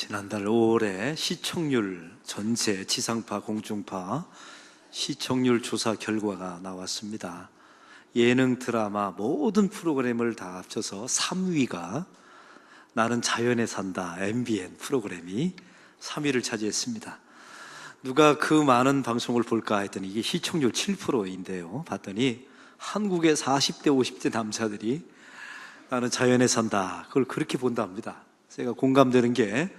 지난달 5월에 시청률 전체 지상파 공중파 시청률 조사 결과가 나왔습니다. 예능 드라마 모든 프로그램을 다 합쳐서 3위가 나는 자연에 산다 MBN 프로그램이 3위를 차지했습니다. 누가 그 많은 방송을 볼까 했더니 이게 시청률 7%인데요. 봤더니 한국의 40대 50대 남자들이 나는 자연에 산다 그걸 그렇게 본답니다. 제가 공감되는 게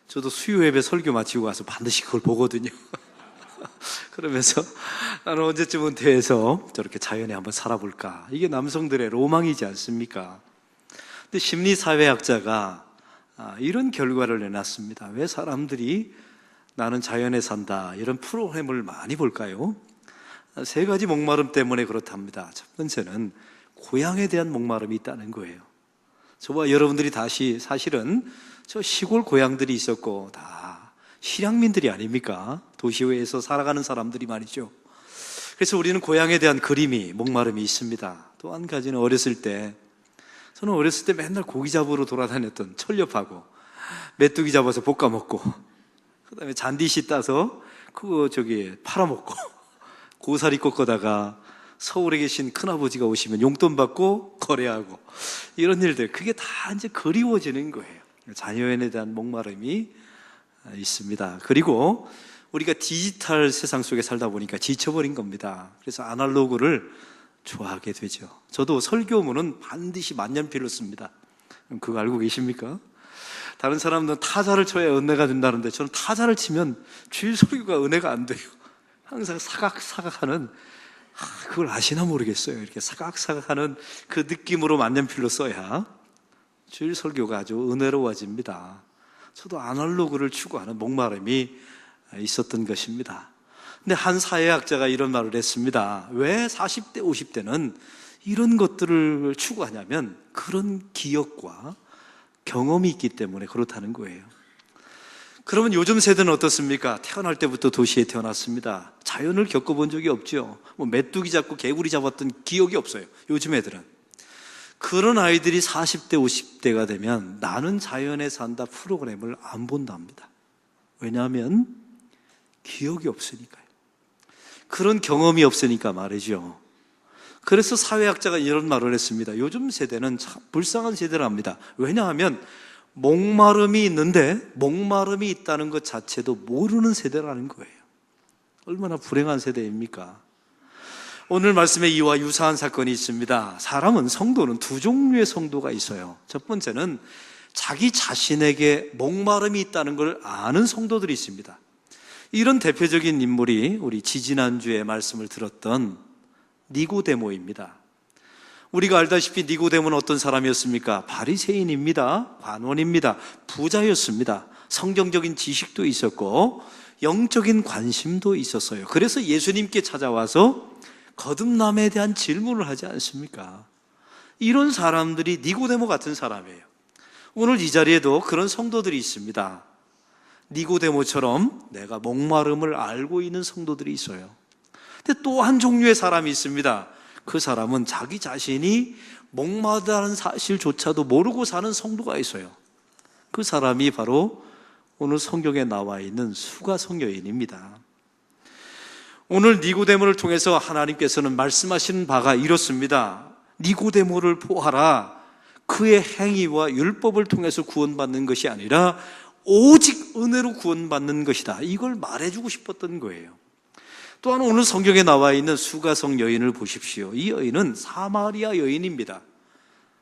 저도 수요예배 설교 마치고 와서 반드시 그걸 보거든요. 그러면서 나는 언제쯤은 돼서 저렇게 자연에 한번 살아볼까. 이게 남성들의 로망이지 않습니까? 근데 심리사회학자가 이런 결과를 내놨습니다. 왜 사람들이 나는 자연에 산다 이런 프로그램을 많이 볼까요? 세 가지 목마름 때문에 그렇답니다. 첫 번째는 고향에 대한 목마름이 있다는 거예요. 저와 여러분들이 다시 사실은 저 시골 고향들이 있었고 다 실향민들이 아닙니까? 도시에서 살아가는 사람들이 말이죠. 그래서 우리는 고향에 대한 그림이 목마름이 있습니다. 또 한 가지는 저는 어렸을 때 맨날 고기 잡으러 돌아다녔던 철렵하고 메뚜기 잡아서 볶아 먹고 그 다음에 잔디씨 따서 그거 팔아먹고 고사리 꺾어다가 서울에 계신 큰아버지가 오시면 용돈 받고 거래하고 이런 일들, 그게 다 이제 그리워지는 거예요. 자연에 대한 목마름이 있습니다. 그리고 우리가 디지털 세상 속에 살다 보니까 지쳐버린 겁니다. 그래서 아날로그를 좋아하게 되죠. 저도 설교문은 반드시 만년필로 씁니다. 그거 알고 계십니까? 다른 사람들은 타자를 쳐야 은혜가 된다는데 저는 타자를 치면 주일 설교가 은혜가 안 돼요. 항상 사각사각하는, 그걸 아시나 모르겠어요. 이렇게 사각사각하는 그 느낌으로 만년필로 써야 주일 설교가 아주 은혜로워집니다. 저도 아날로그를 추구하는 목마름이 있었던 것입니다. 근데 한 사회학자가 이런 말을 했습니다. 왜 40대, 50대는 이런 것들을 추구하냐면 그런 기억과 경험이 있기 때문에 그렇다는 거예요. 그러면 요즘 세대는 어떻습니까? 태어날 때부터 도시에 태어났습니다. 자연을 겪어본 적이 없죠. 메뚜기 잡고 개구리 잡았던 기억이 없어요. 요즘 애들은. 그런 아이들이 40대, 50대가 되면 나는 자연에 산다 프로그램을 안 본답니다. 왜냐하면 기억이 없으니까요. 그런 경험이 없으니까 말이죠. 그래서 사회학자가 이런 말을 했습니다. 요즘 세대는 참 불쌍한 세대랍니다. 왜냐하면 목마름이 있는데 목마름이 있다는 것 자체도 모르는 세대라는 거예요. 얼마나 불행한 세대입니까? 오늘 말씀에 이와 유사한 사건이 있습니다. 성도는 두 종류의 성도가 있어요. 첫 번째는 자기 자신에게 목마름이 있다는 걸 아는 성도들이 있습니다. 이런 대표적인 인물이 우리 지지난주에 말씀을 들었던 니고데모입니다. 우리가 알다시피 니고데모는 어떤 사람이었습니까? 바리새인입니다. 관원입니다. 부자였습니다. 성경적인 지식도 있었고 영적인 관심도 있었어요. 그래서 예수님께 찾아와서 거듭남에 대한 질문을 하지 않습니까? 이런 사람들이 니고데모 같은 사람이에요. 오늘 이 자리에도 그런 성도들이 있습니다. 니고데모처럼 내가 목마름을 알고 있는 성도들이 있어요. 근데 또 한 종류의 사람이 있습니다. 그 사람은 자기 자신이 목마르다는 사실조차도 모르고 사는 성도가 있어요. 그 사람이 바로 오늘 성경에 나와 있는 수가성 여인입니다. 오늘 니고데모를 통해서 하나님께서는 말씀하시는 바가 이렇습니다. 니고데모를 보아라. 그의 행위와 율법을 통해서 구원받는 것이 아니라 오직 은혜로 구원받는 것이다. 이걸 말해주고 싶었던 거예요. 또한 오늘 성경에 나와 있는 수가성 여인을 보십시오. 이 여인은 사마리아 여인입니다.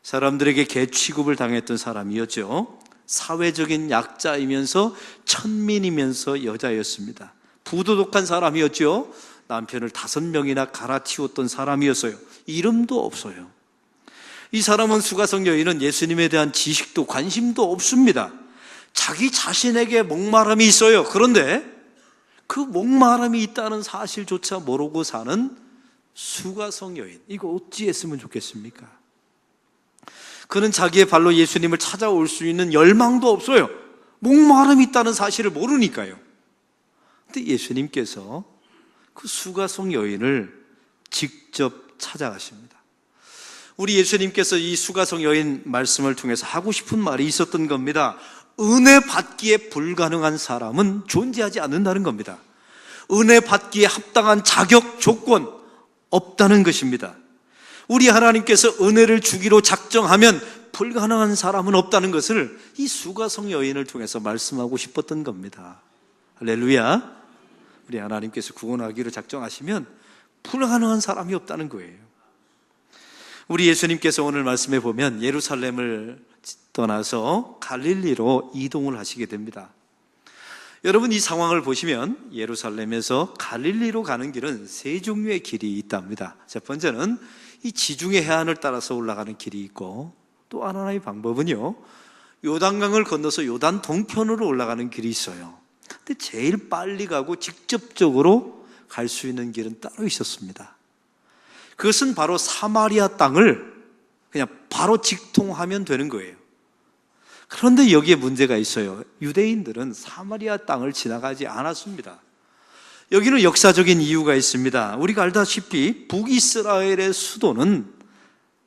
사람들에게 개 취급을 당했던 사람이었죠. 사회적인 약자이면서 천민이면서 여자였습니다. 부도덕한 사람이었죠. 남편을 5명이나 갈아치웠던 사람이었어요. 이름도 없어요. 이 사람은 수가성 여인은 예수님에 대한 지식도 관심도 없습니다. 자기 자신에게 목마름이 있어요. 그런데 그 목마름이 있다는 사실조차 모르고 사는 수가성 여인, 이거 어찌 했으면 좋겠습니까? 그는 자기의 발로 예수님을 찾아올 수 있는 열망도 없어요. 목마름이 있다는 사실을 모르니까요. 근데 예수님께서 그 수가성 여인을 직접 찾아가십니다. 우리 예수님께서 이 수가성 여인 말씀을 통해서 하고 싶은 말이 있었던 겁니다. 은혜 받기에 불가능한 사람은 존재하지 않는다는 겁니다. 은혜 받기에 합당한 자격, 조건 없다는 것입니다. 우리 하나님께서 은혜를 주기로 작정하면 불가능한 사람은 없다는 것을 이 수가성 여인을 통해서 말씀하고 싶었던 겁니다. 할렐루야. 우리 하나님께서 구원하기로 작정하시면 불가능한 사람이 없다는 거예요. 우리 예수님께서 오늘 말씀해 보면 예루살렘을 떠나서 갈릴리로 이동을 하시게 됩니다. 여러분, 이 상황을 보시면 예루살렘에서 갈릴리로 가는 길은 세 종류의 길이 있답니다. 첫 번째는 이 지중해 해안을 따라서 올라가는 길이 있고, 또 하나의 방법은요, 요단강을 건너서 요단 동편으로 올라가는 길이 있어요. 근데 제일 빨리 가고 직접적으로 갈 수 있는 길은 따로 있었습니다. 그것은 바로 사마리아 땅을 그냥 바로 직통하면 되는 거예요. 그런데 여기에 문제가 있어요. 유대인들은 사마리아 땅을 지나가지 않았습니다. 여기는 역사적인 이유가 있습니다. 우리가 알다시피 북이스라엘의 수도는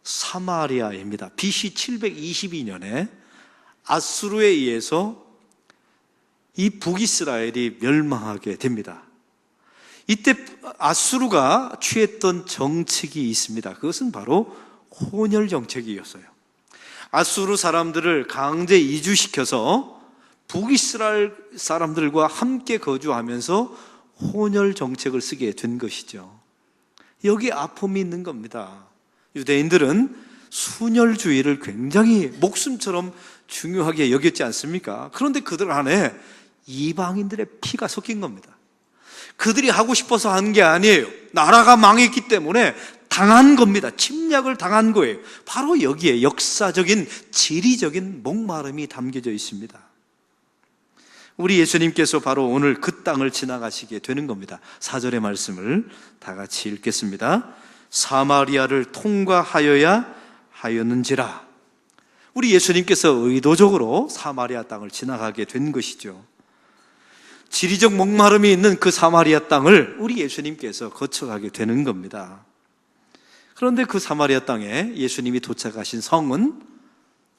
사마리아입니다. BC 722년에 아수르에 의해서 이 북이스라엘이 멸망하게 됩니다. 이때 아수르가 취했던 정책이 있습니다. 그것은 바로 혼혈 정책이었어요. 아수르 사람들을 강제 이주시켜서 북이스라엘 사람들과 함께 거주하면서 혼혈 정책을 쓰게 된 것이죠. 여기에 아픔이 있는 겁니다. 유대인들은 순혈주의를 굉장히 목숨처럼 중요하게 여겼지 않습니까? 그런데 그들 안에 이방인들의 피가 섞인 겁니다. 그들이 하고 싶어서 한 게 아니에요. 나라가 망했기 때문에 당한 겁니다. 침략을 당한 거예요. 바로 여기에 역사적인 지리적인 목마름이 담겨져 있습니다. 우리 예수님께서 바로 오늘 그 땅을 지나가시게 되는 겁니다. 4절의 말씀을 다 같이 읽겠습니다. 사마리아를 통과하여야 하였는지라. 우리 예수님께서 의도적으로 사마리아 땅을 지나가게 된 것이죠. 지리적 목마름이 있는 그 사마리아 땅을 우리 예수님께서 거쳐가게 되는 겁니다. 그런데 그 사마리아 땅에 예수님이 도착하신 성은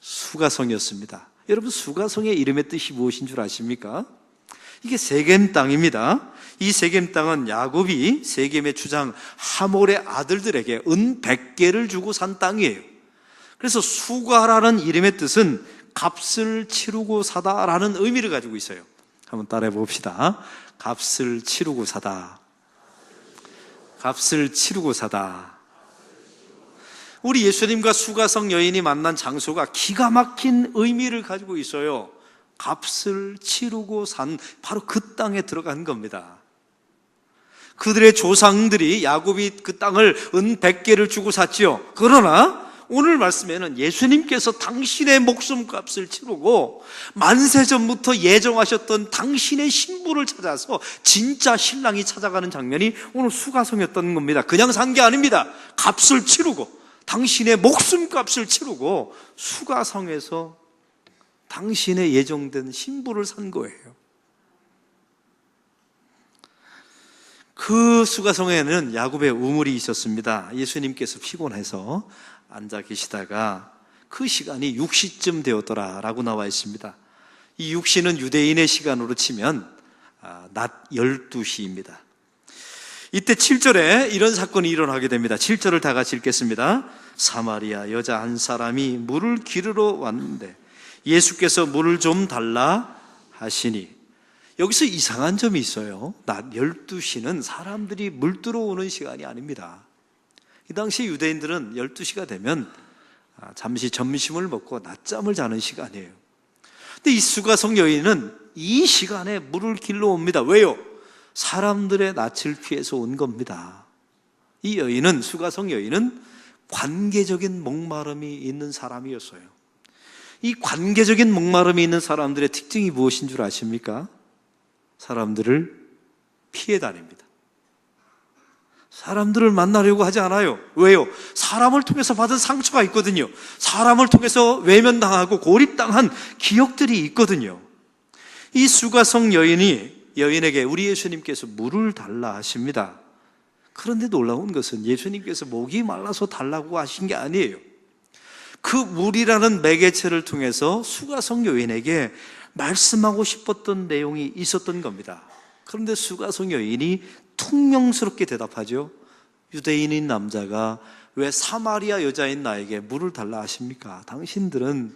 수가성이었습니다. 여러분, 수가성의 이름의 뜻이 무엇인 줄 아십니까? 이게 세겜 땅입니다. 이 세겜 땅은 야곱이 세겜의 주장 하몰의 아들들에게 은 100개를 주고 산 땅이에요. 그래서 수가라는 이름의 뜻은 값을 치르고 사다라는 의미를 가지고 있어요. 한번 따라해 봅시다. 값을 치르고 사다. 값을 치르고 사다. 우리 예수님과 수가성 여인이 만난 장소가 기가 막힌 의미를 가지고 있어요. 값을 치르고 산 바로 그 땅에 들어간 겁니다. 그들의 조상들이 야곱이 그 땅을 은 100개를 주고 샀지요. 그러나 오늘 말씀에는 예수님께서 당신의 목숨값을 치르고 만세전부터 예정하셨던 당신의 신부를 찾아서 진짜 신랑이 찾아가는 장면이 오늘 수가성이었던 겁니다. 그냥 산 게 아닙니다. 값을 치르고 당신의 목숨값을 치르고 수가성에서 당신의 예정된 신부를 산 거예요. 그 수가성에는 야곱의 우물이 있었습니다. 예수님께서 피곤해서 앉아 계시다가 그 시간이 6시쯤 되었더라라고 나와 있습니다. 이 6시는 유대인의 시간으로 치면 낮 12시입니다. 이때 7절에 이런 사건이 일어나게 됩니다. 7절을 다 같이 읽겠습니다. 사마리아 여자 한 사람이 물을 기르러 왔는데 예수께서 물을 좀 달라 하시니, 여기서 이상한 점이 있어요. 낮 12시는 사람들이 물 들어오는 시간이 아닙니다. 이 당시 유대인들은 12시가 되면 잠시 점심을 먹고 낮잠을 자는 시간이에요. 근데 이 수가성 여인은 이 시간에 물을 길러 옵니다. 왜요? 사람들의 낯을 피해서 온 겁니다. 이 여인은, 수가성 여인은 관계적인 목마름이 있는 사람이었어요. 이 관계적인 목마름이 있는 사람들의 특징이 무엇인 줄 아십니까? 사람들을 피해 다닙니다. 사람들을 만나려고 하지 않아요. 왜요? 사람을 통해서 받은 상처가 있거든요. 사람을 통해서 외면당하고 고립당한 기억들이 있거든요. 이 수가성 여인에게 우리 예수님께서 물을 달라 하십니다. 그런데 놀라운 것은 예수님께서 목이 말라서 달라고 하신 게 아니에요. 그 물이라는 매개체를 통해서 수가성 여인에게 말씀하고 싶었던 내용이 있었던 겁니다. 그런데 수가성 여인이 퉁명스럽게 대답하죠. 유대인인 남자가 왜 사마리아 여자인 나에게 물을 달라 하십니까? 당신들은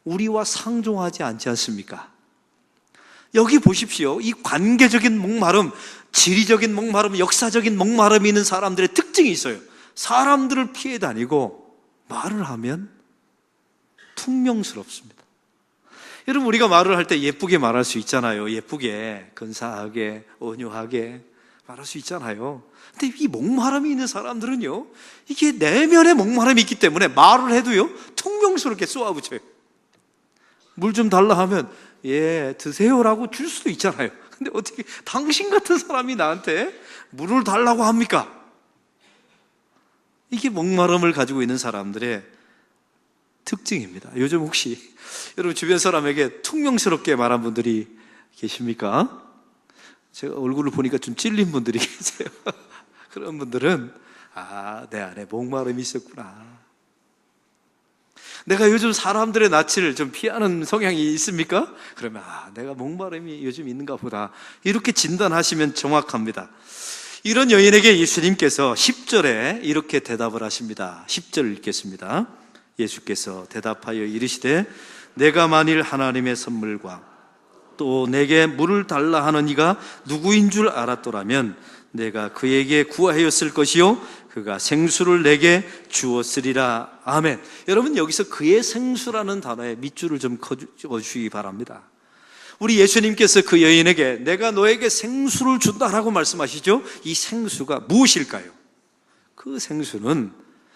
우리와 상종하지 않지 않습니까? 여기 보십시오. 이 관계적인 목마름, 지리적인 목마름, 역사적인 목마름이 있는 사람들의 특징이 있어요. 사람들을 피해 다니고 말을 하면 퉁명스럽습니다. 여러분, 우리가 말을 할 때 예쁘게 말할 수 있잖아요. 예쁘게, 근사하게, 온유하게 말할 수 있잖아요. 근데 이 목마름이 있는 사람들은요, 이게 내면에 목마름이 있기 때문에 말을 해도요, 퉁명스럽게 쏘아붙여요. 물 좀 달라 하면 예, 드세요라고 줄 수도 있잖아요. 근데 어떻게 당신 같은 사람이 나한테 물을 달라고 합니까? 이게 목마름을 가지고 있는 사람들의 특징입니다. 요즘 혹시 여러분 주변 사람에게 퉁명스럽게 말한 분들이 계십니까? 제가 얼굴을 보니까 좀 찔린 분들이 계세요. 그런 분들은 내 안에 목마름이 있었구나. 내가 요즘 사람들의 낯을 좀 피하는 성향이 있습니까? 그러면 내가 목마름이 요즘 있는가 보다, 이렇게 진단하시면 정확합니다. 이런 여인에게 예수님께서 10절에 이렇게 대답을 하십니다. 10절 읽겠습니다. 예수께서 대답하여 이르시되 내가 만일 하나님의 선물과 또 내게 물을 달라 하는 이가 누구인 줄 알았더라면 내가 그에게 구하였을 것이요 그가 생수를 내게 주었으리라. 아멘. 여러분, 여기서 그의 생수라는 단어에 밑줄을 좀 그어주시기 바랍니다. 우리 예수님께서 그 여인에게 내가 너에게 생수를 준다라고 말씀하시죠. 이 생수가 무엇일까요? 그 생수는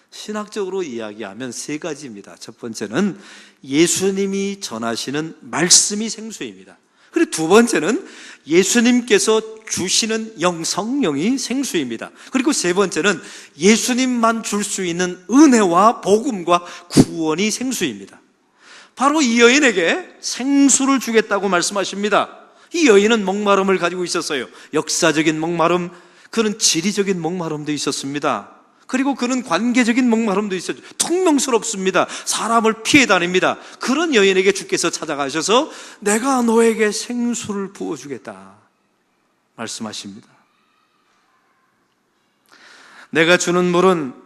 신학적으로 이야기하면 세 가지입니다. 첫 번째는 예수님이 전하시는 말씀이 생수입니다. 그리고 두 번째는 예수님께서 주시는 성령이 생수입니다. 그리고 세 번째는 예수님만 줄 수 있는 은혜와 복음과 구원이 생수입니다. 바로 이 여인에게 생수를 주겠다고 말씀하십니다. 이 여인은 목마름을 가지고 있었어요. 역사적인 목마름, 그는 지리적인 목마름도 있었습니다. 그리고 그는 관계적인 목마름도 있었죠. 퉁명스럽습니다. 사람을 피해 다닙니다. 그런 여인에게 주께서 찾아가셔서 내가 너에게 생수를 부어주겠다 말씀하십니다. 내가 주는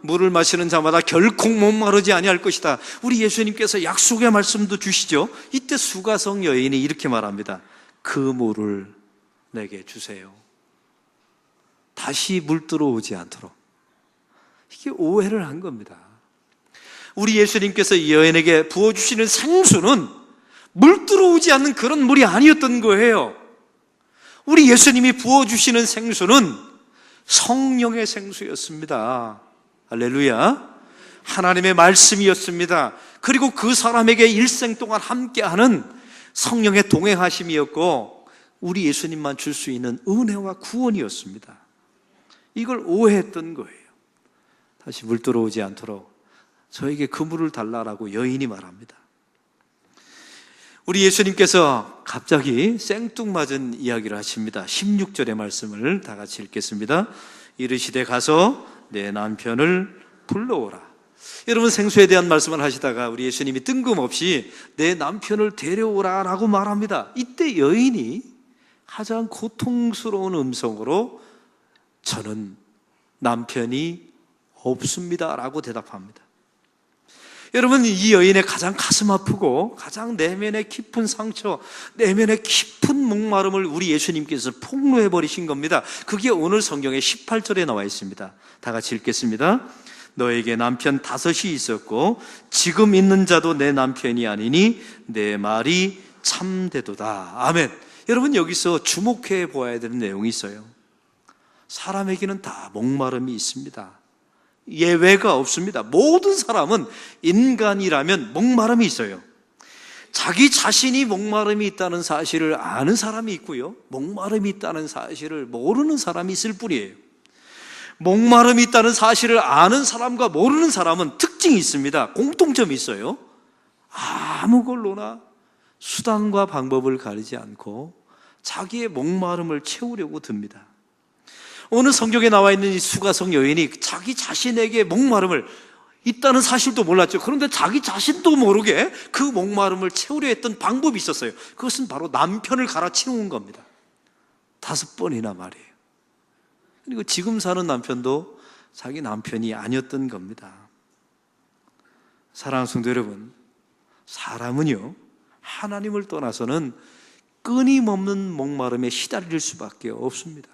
물을 마시는 자마다 결코 목마르지 아니할 것이다. 우리 예수님께서 약속의 말씀도 주시죠. 이때 수가성 여인이 이렇게 말합니다. 그 물을 내게 주세요. 다시 물 들어오지 않도록. 이게 오해를 한 겁니다. 우리 예수님께서 이 여인에게 부어주시는 생수는 물 들어오지 않는 그런 물이 아니었던 거예요. 우리 예수님이 부어주시는 생수는 성령의 생수였습니다. 할렐루야. 하나님의 말씀이었습니다. 그리고 그 사람에게 일생 동안 함께하는 성령의 동행하심이었고 우리 예수님만 줄 수 있는 은혜와 구원이었습니다. 이걸 오해했던 거예요. 다시 물 들어오지 않도록 저에게 그 물을 달라라고 여인이 말합니다. 우리 예수님께서 갑자기 생뚱맞은 이야기를 하십니다. 16절의 말씀을 다 같이 읽겠습니다. 이르시되 가서 내 남편을 불러오라. 여러분, 생수에 대한 말씀을 하시다가 우리 예수님이 뜬금없이 내 남편을 데려오라 라고 말합니다. 이때 여인이 가장 고통스러운 음성으로 저는 남편이 없습니다 라고 대답합니다. 여러분, 이 여인의 가장 가슴 아프고 가장 내면의 깊은 상처, 내면의 깊은 목마름을 우리 예수님께서 폭로해 버리신 겁니다. 그게 오늘 성경의 18절에 나와 있습니다. 다 같이 읽겠습니다. 너에게 남편 5이 있었고 지금 있는 자도 내 남편이 아니니 내 말이 참되도다. 아멘. 여러분, 여기서 주목해 보아야 되는 내용이 있어요. 사람에게는 다 목마름이 있습니다. 예외가 없습니다. 모든 사람은 인간이라면 목마름이 있어요. 자기 자신이 목마름이 있다는 사실을 아는 사람이 있고요, 목마름이 있다는 사실을 모르는 사람이 있을 뿐이에요. 목마름이 있다는 사실을 아는 사람과 모르는 사람은 특징이 있습니다. 공통점이 있어요. 아무 걸로나 수단과 방법을 가리지 않고 자기의 목마름을 채우려고 듭니다. 오늘 성경에 나와 있는 이 수가성 여인이 자기 자신에게 목마름을 있다는 사실도 몰랐죠. 그런데 자기 자신도 모르게 그 목마름을 채우려 했던 방법이 있었어요. 그것은 바로 남편을 갈아치우는 겁니다. 5번이나 말이에요. 그리고 지금 사는 남편도 자기 남편이 아니었던 겁니다. 사랑하는 성도 여러분, 사람은요, 하나님을 떠나서는 끊임없는 목마름에 시달릴 수밖에 없습니다.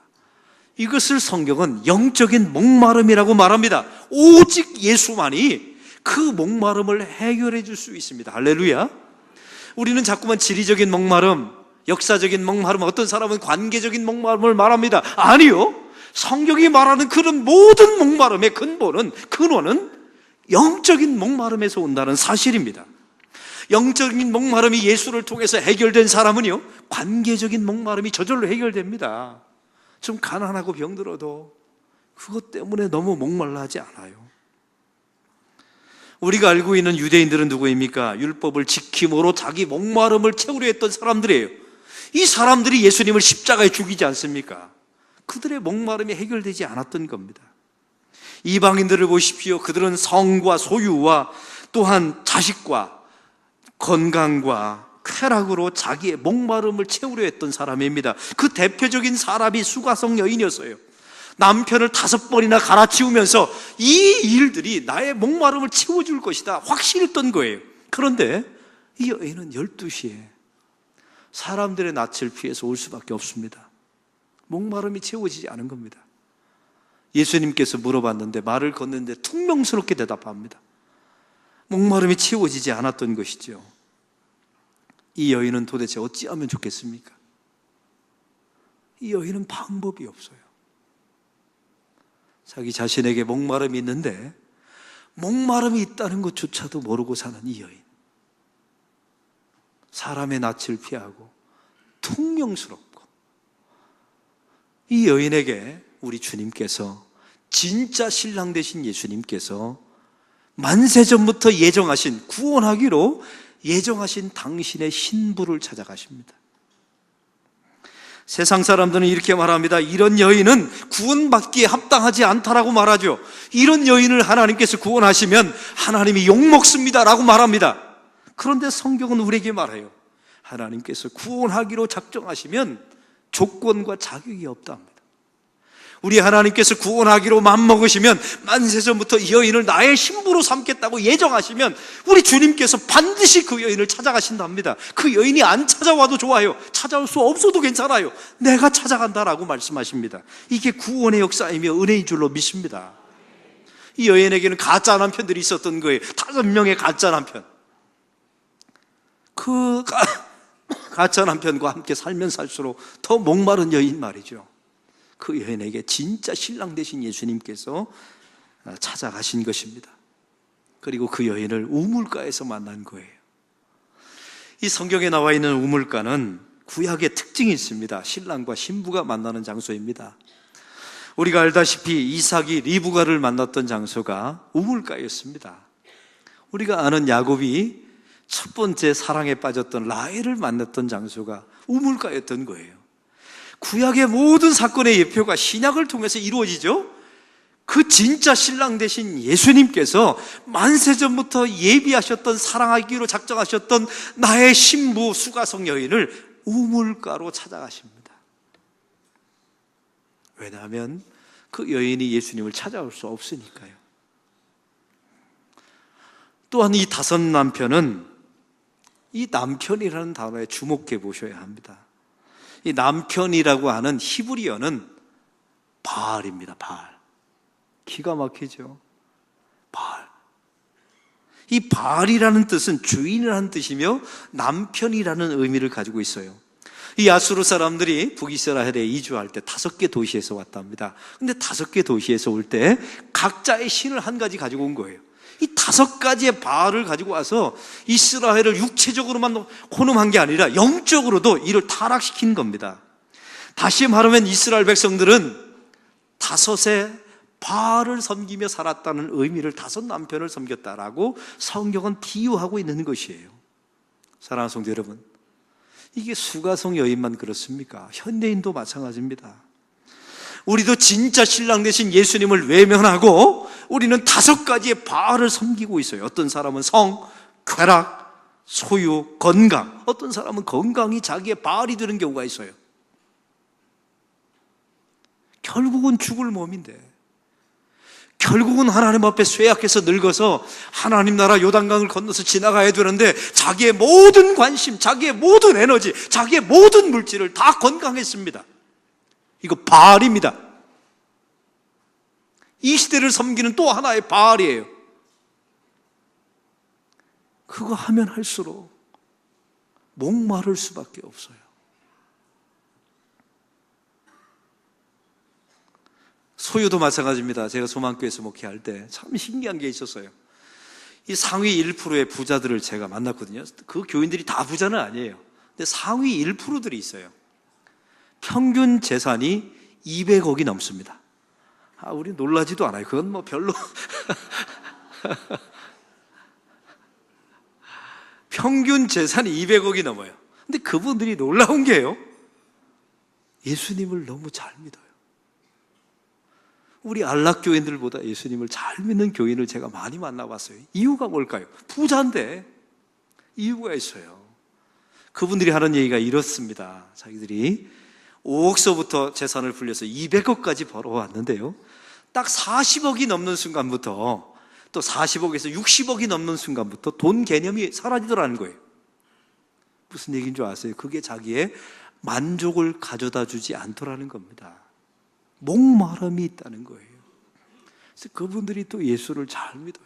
이것을 성경은 영적인 목마름이라고 말합니다. 오직 예수만이 그 목마름을 해결해 줄 수 있습니다. 할렐루야. 우리는 자꾸만 지리적인 목마름, 역사적인 목마름, 어떤 사람은 관계적인 목마름을 말합니다. 아니요, 성경이 말하는 그런 모든 목마름의 근원은 영적인 목마름에서 온다는 사실입니다. 영적인 목마름이 예수를 통해서 해결된 사람은요, 관계적인 목마름이 저절로 해결됩니다. 좀 가난하고 병들어도 그것 때문에 너무 목말라 하지 않아요. 우리가 알고 있는 유대인들은 누구입니까? 율법을 지킴으로 자기 목마름을 채우려 했던 사람들이에요. 이 사람들이 예수님을 십자가에 죽이지 않습니까? 그들의 목마름이 해결되지 않았던 겁니다. 이방인들을 보십시오. 그들은 성과 소유와 또한 자식과 건강과 쾌락으로 자기의 목마름을 채우려 했던 사람입니다. 그 대표적인 사람이 수가성 여인이었어요. 남편을 5번이나 갈아치우면서 이 일들이 나의 목마름을 채워줄 것이다 확신했던 거예요. 그런데 이 여인은 12시에 사람들의 낯을 피해서 올 수밖에 없습니다. 목마름이 채워지지 않은 겁니다. 예수님께서 물어봤는데 말을 건는데 퉁명스럽게 대답합니다. 목마름이 채워지지 않았던 것이죠. 이 여인은 도대체 어찌하면 좋겠습니까? 이 여인은 방법이 없어요. 자기 자신에게 목마름이 있는데 목마름이 있다는 것조차도 모르고 사는 이 여인. 사람의 낯을 피하고 퉁명스럽고, 이 여인에게 우리 주님께서, 진짜 신랑 되신 예수님께서 만세전부터 예정하신, 구원하기로 예정하신 당신의 신부를 찾아가십니다. 세상 사람들은 이렇게 말합니다. 이런 여인은 구원받기에 합당하지 않다라고 말하죠. 이런 여인을 하나님께서 구원하시면 하나님이 욕먹습니다 라고 말합니다. 그런데 성경은 우리에게 말해요. 하나님께서 구원하기로 작정하시면 조건과 자격이 없다 합니다. 우리 하나님께서 구원하기로 맘먹으시면, 만세전부터 이 여인을 나의 신부로 삼겠다고 예정하시면 우리 주님께서 반드시 그 여인을 찾아가신답니다. 그 여인이 안 찾아와도 좋아요. 찾아올 수 없어도 괜찮아요. 내가 찾아간다라고 말씀하십니다. 이게 구원의 역사이며 은혜인 줄로 믿습니다. 이 여인에게는 가짜 남편들이 있었던 거예요. 5명의 가짜 남편. 그 가짜 남편과 함께 살면 살수록 더 목마른 여인 말이죠. 그 여인에게 진짜 신랑 되신 예수님께서 찾아가신 것입니다. 그리고 그 여인을 우물가에서 만난 거예요. 이 성경에 나와 있는 우물가는 구약의 특징이 있습니다. 신랑과 신부가 만나는 장소입니다. 우리가 알다시피 이삭이 리브가를 만났던 장소가 우물가였습니다. 우리가 아는 야곱이 첫 번째 사랑에 빠졌던 라헬을 만났던 장소가 우물가였던 거예요. 구약의 모든 사건의 예표가 신약을 통해서 이루어지죠. 그 진짜 신랑 되신 예수님께서 만세전부터 예비하셨던, 사랑하기로 작정하셨던 나의 신부 수가성 여인을 우물가로 찾아가십니다. 왜냐하면 그 여인이 예수님을 찾아올 수 없으니까요. 또한 이 5 남편은, 이 남편이라는 단어에 주목해 보셔야 합니다. 이 남편이라고 하는 히브리어는 바알입니다. 바알. 기가 막히죠. 바알. 이 바알이라는 뜻은 주인이라는 뜻이며 남편이라는 의미를 가지고 있어요. 이 아수르 사람들이 북이스라엘에 이주할 때 5개 도시에서 왔답니다. 근데 5개 도시에서 올 때 각자의 신을 한 가지 가지고 온 거예요. 이 5가지의 바알을 가지고 와서 이스라엘을 육체적으로만 혼음한 게 아니라 영적으로도 이를 타락시킨 겁니다. 다시 말하면 이스라엘 백성들은 5의 바알을 섬기며 살았다는 의미를 5 남편을 섬겼다라고 성경은 비유하고 있는 것이에요. 사랑하는 성도 여러분, 이게 수가성 여인만 그렇습니까? 현대인도 마찬가지입니다. 우리도 진짜 신랑 되신 예수님을 외면하고 우리는 5가지의 바알을 섬기고 있어요. 어떤 사람은 성, 쾌락, 소유, 건강. 어떤 사람은 건강이 자기의 바알이 되는 경우가 있어요. 결국은 죽을 몸인데, 결국은 하나님 앞에 쇠약해서 늙어서 하나님 나라 요단강을 건너서 지나가야 되는데 자기의 모든 관심, 자기의 모든 에너지, 자기의 모든 물질을 다 건강에 씁니다. 이거 바알입니다. 이 시대를 섬기는 또 하나의 바알이에요. 그거 하면 할수록 목마를 수밖에 없어요. 소유도 마찬가지입니다. 제가 소망교회에서 목회할 때 참 신기한 게 있었어요. 이 상위 1%의 부자들을 제가 만났거든요. 그 교인들이 다 부자는 아니에요. 근데 상위 1%들이 있어요. 평균 재산이 200억이 넘습니다. 우리 놀라지도 않아요. 그건 뭐 별로. 평균 재산이 200억이 넘어요. 근데 그분들이 놀라운 게요, 예수님을 너무 잘 믿어요. 우리 안락교인들보다 예수님을 잘 믿는 교인을 제가 많이 만나봤어요. 이유가 뭘까요? 부자인데 이유가 있어요. 그분들이 하는 얘기가 이렇습니다. 자기들이 5억서부터 재산을 불려서 200억까지 벌어왔는데요, 딱 40억이 넘는 순간부터, 또 40억에서 60억이 넘는 순간부터 돈 개념이 사라지더라는 거예요. 무슨 얘기인 줄 아세요? 그게 자기의 만족을 가져다 주지 않더라는 겁니다. 목마름이 있다는 거예요. 그래서 그분들이 또 예수를 잘 믿어요.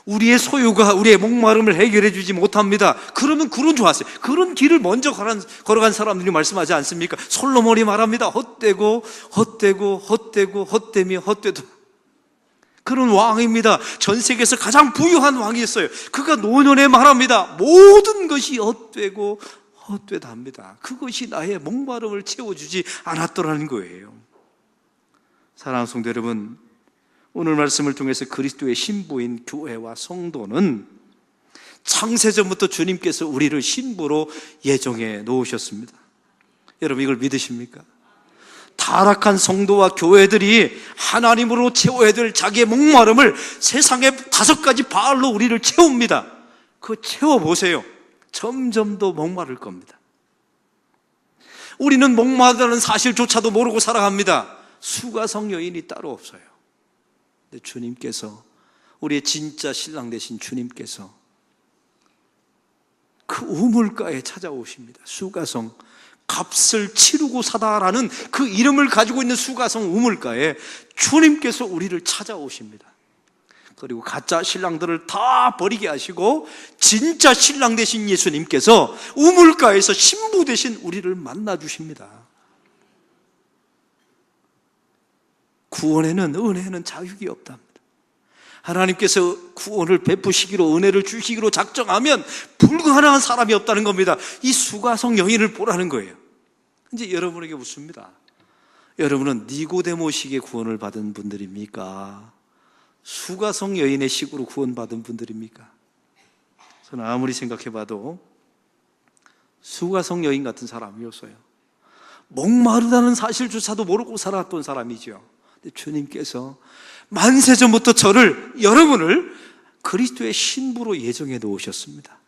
우리의 소유가 우리의 목마름을 해결해 주지 못합니다. 그러면 그런 줄 아세요? 그런 길을 먼저 걸어간 사람들이 말씀하지 않습니까? 솔로몬이 말합니다. 헛되고 헛되고 헛되고 헛되며 헛되도. 그런 왕입니다. 전 세계에서 가장 부유한 왕이었어요. 그가 노년에 말합니다. 모든 것이 헛되고 헛되답니다. 그것이 나의 목마름을 채워주지 않았더라는 거예요. 사랑하는 성도 여러분, 오늘 말씀을 통해서 그리스도의 신부인 교회와 성도는 창세전부터 주님께서 우리를 신부로 예정해 놓으셨습니다. 여러분, 이걸 믿으십니까? 타락한 성도와 교회들이 하나님으로 채워야 될 자기의 목마름을 세상의 5가지 바알로 우리를 채웁니다. 그거 채워보세요. 점점 더 목마를 겁니다. 우리는 목마르다는 사실조차도 모르고 살아갑니다. 수가성 여인이 따로 없어요. 근데 주님께서, 우리의 진짜 신랑 되신 주님께서 그 우물가에 찾아오십니다. 수가성, 값을 치르고 사다라는 그 이름을 가지고 있는 수가성 우물가에 주님께서 우리를 찾아오십니다. 그리고 가짜 신랑들을 다 버리게 하시고 진짜 신랑 되신 예수님께서 우물가에서 신부 되신 우리를 만나주십니다. 구원에는, 은혜는 자격이 없답니다. 하나님께서 구원을 베푸시기로, 은혜를 주시기로 작정하면 불가능한 사람이 없다는 겁니다. 이 수가성 여인을 보라는 거예요. 이제 여러분에게 묻습니다. 여러분은 니고데모식의 구원을 받은 분들입니까? 수가성 여인의 식으로 구원받은 분들입니까? 저는 아무리 생각해봐도 수가성 여인 같은 사람이었어요. 목마르다는 사실조차도 모르고 살았던 사람이죠. 근데 주님께서 만세전부터 저를, 여러분을 그리스도의 신부로 예정해 놓으셨습니다.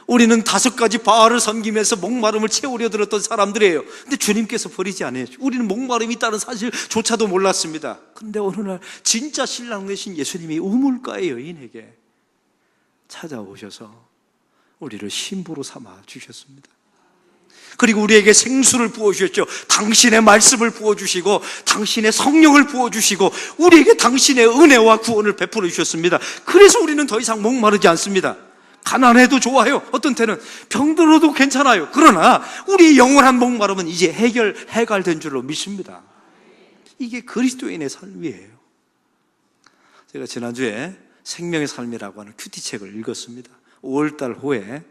우리는 5가지 바알을 섬기면서 목마름을 채우려 들었던 사람들이에요. 근데 주님께서 버리지 않아요. 우리는 목마름이 있다는 사실조차도 몰랐습니다. 근데 어느 날 진짜 신랑 되신 예수님이 우물가의 여인에게 찾아오셔서 우리를 신부로 삼아 주셨습니다. 그리고 우리에게 생수를 부어주셨죠. 당신의 말씀을 부어주시고 당신의 성령을 부어주시고 우리에게 당신의 은혜와 구원을 베풀어 주셨습니다. 그래서 우리는 더 이상 목마르지 않습니다. 가난해도 좋아요. 어떤 때는 병들어도 괜찮아요. 그러나 우리의 영원한 목마름은 이제 해결된 줄로 믿습니다. 이게 그리스도인의 삶이에요. 제가 지난주에 생명의 삶이라고 하는 큐티책을 읽었습니다. 5월달 호에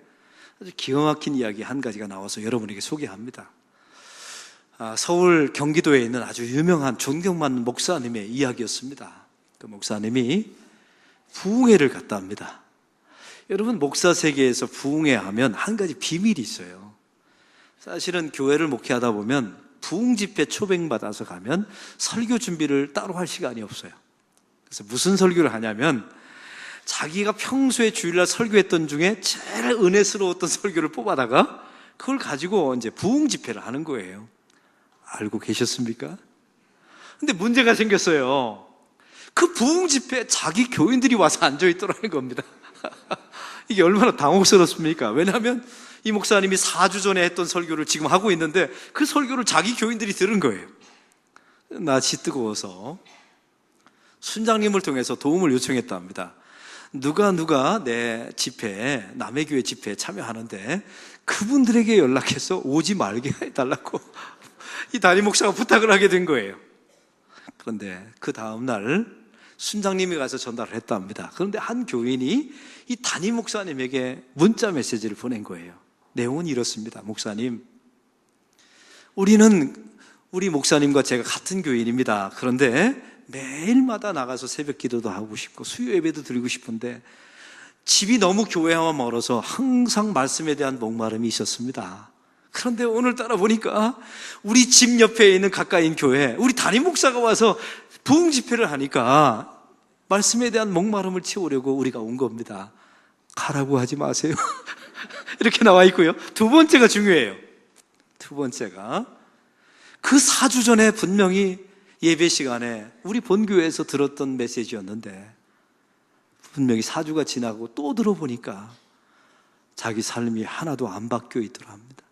아주 기가 막힌 이야기 한 가지가 나와서 여러분에게 소개합니다. 서울 경기도에 있는 아주 유명한 존경받는 목사님의 이야기였습니다. 그 목사님이 부흥회를 갔다 합니다. 여러분, 목사 세계에서 부흥회 하면 한 가지 비밀이 있어요. 사실은 교회를 목회하다 보면 부흥 집회 초빙받아서 가면 설교 준비를 따로 할 시간이 없어요. 그래서 무슨 설교를 하냐면 자기가 평소에 주일날 설교했던 중에 제일 은혜스러웠던 설교를 뽑아다가 그걸 가지고 이제 부흥 집회를 하는 거예요. 알고 계셨습니까? 근데 문제가 생겼어요. 그 부흥 집회에 자기 교인들이 와서 앉아있더라는 겁니다. 이게 얼마나 당혹스럽습니까? 왜냐하면 이 목사님이 4주 전에 했던 설교를 지금 하고 있는데 그 설교를 자기 교인들이 들은 거예요. 낯이 뜨거워서 순장님을 통해서 도움을 요청했다 합니다. 누가 내 집회에, 남의 교회 집회에 참여하는데 그분들에게 연락해서 오지 말게 해달라고 이 담임 목사가 부탁을 하게 된 거예요. 그런데 그 다음날 순장님이 가서 전달을 했다 합니다. 그런데 한 교인이 이 담임 목사님에게 문자 메시지를 보낸 거예요. 내용은 이렇습니다. 목사님, 우리 목사님과 제가 같은 교인입니다. 그런데 매일마다 나가서 새벽 기도도 하고 싶고 수요 예배도 드리고 싶은데 집이 너무 교회와 멀어서 항상 말씀에 대한 목마름이 있었습니다. 그런데 오늘따라 보니까 우리 집 옆에 있는 가까이인 교회 우리 담임 목사가 와서 부흥 집회를 하니까 말씀에 대한 목마름을 채우려고 우리가 온 겁니다. 가라고 하지 마세요. 이렇게 나와 있고요. 두 번째가 중요해요. 두 번째가 그 4주 전에 분명히 예배 시간에 우리 본교회에서 들었던 메시지였는데 분명히 4주가 지나고 또 들어보니까 자기 삶이 하나도 안 바뀌어 있더라 합니다.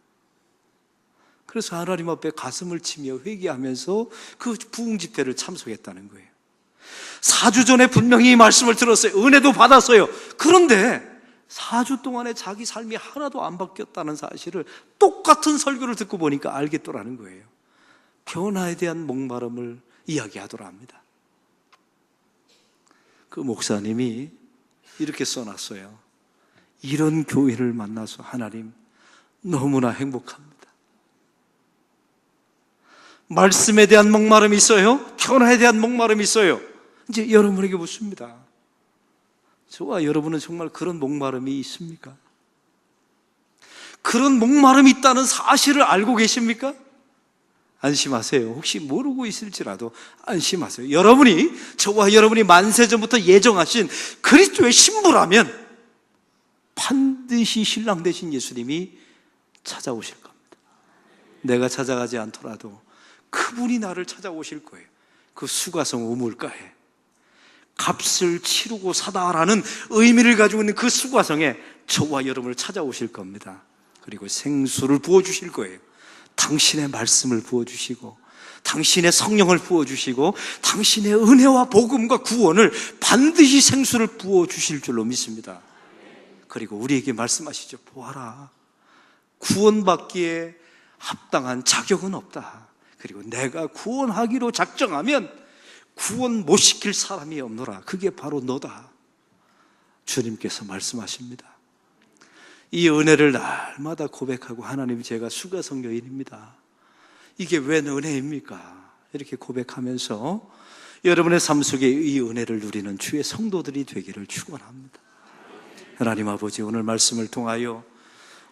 그래서 하나님 앞에 가슴을 치며 회개하면서 그 부흥 집회를 참석했다는 거예요. 4주 전에 분명히 이 말씀을 들었어요. 은혜도 받았어요. 그런데 4주 동안에 자기 삶이 하나도 안 바뀌었다는 사실을 똑같은 설교를 듣고 보니까 알겠더라는 거예요. 변화에 대한 목마름을 이야기하더라 합니다. 그 목사님이 이렇게 써놨어요. 이런 교회를 만나서 하나님 너무나 행복합니다. 말씀에 대한 목마름이 있어요. 변화에 대한 목마름이 있어요. 이제 여러분에게 묻습니다. 저와 여러분은 정말 그런 목마름이 있습니까? 그런 목마름이 있다는 사실을 알고 계십니까? 안심하세요. 혹시 모르고 있을지라도 안심하세요. 저와 여러분이 만세전부터 예정하신 그리스도의 신부라면 반드시 신랑 되신 예수님이 찾아오실 겁니다. 내가 찾아가지 않더라도 그분이 나를 찾아오실 거예요. 그 수가성 우물가에 값을 치르고 사다라는 의미를 가지고 있는 그 수가성에 저와 여러분을 찾아오실 겁니다. 그리고 생수를 부어주실 거예요. 당신의 말씀을 부어주시고 당신의 성령을 부어주시고 당신의 은혜와 복음과 구원을 반드시 생수를 부어주실 줄로 믿습니다. 그리고 우리에게 말씀하시죠. 보아라, 구원받기에 합당한 자격은 없다. 그리고 내가 구원하기로 작정하면 구원 못 시킬 사람이 없노라. 그게 바로 너다. 주님께서 말씀하십니다. 이 은혜를 날마다 고백하고 하나님, 제가 수가성 여인입니다. 이게 웬 은혜입니까? 이렇게 고백하면서 여러분의 삶 속에 이 은혜를 누리는 주의 성도들이 되기를 축원합니다. 하나님 아버지, 오늘 말씀을 통하여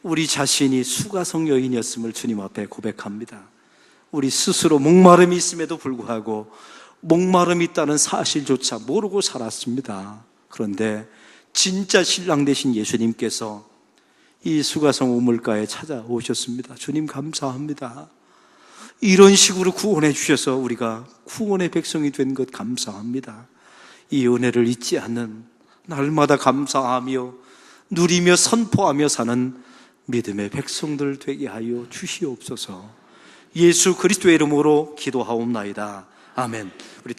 우리 자신이 수가성 여인이었음을 주님 앞에 고백합니다. 우리 스스로 목마름이 있음에도 불구하고 목마름이 있다는 사실조차 모르고 살았습니다. 그런데 진짜 신랑 되신 예수님께서 이 수가성 우물가에 찾아오셨습니다. 주님 감사합니다. 이런 식으로 구원해 주셔서 우리가 구원의 백성이 된 것 감사합니다. 이 은혜를 잊지 않는, 날마다 감사하며 누리며 선포하며 사는 믿음의 백성들 되게 하여 주시옵소서. 예수 그리스도의 이름으로 기도하옵나이다. 아멘. 우리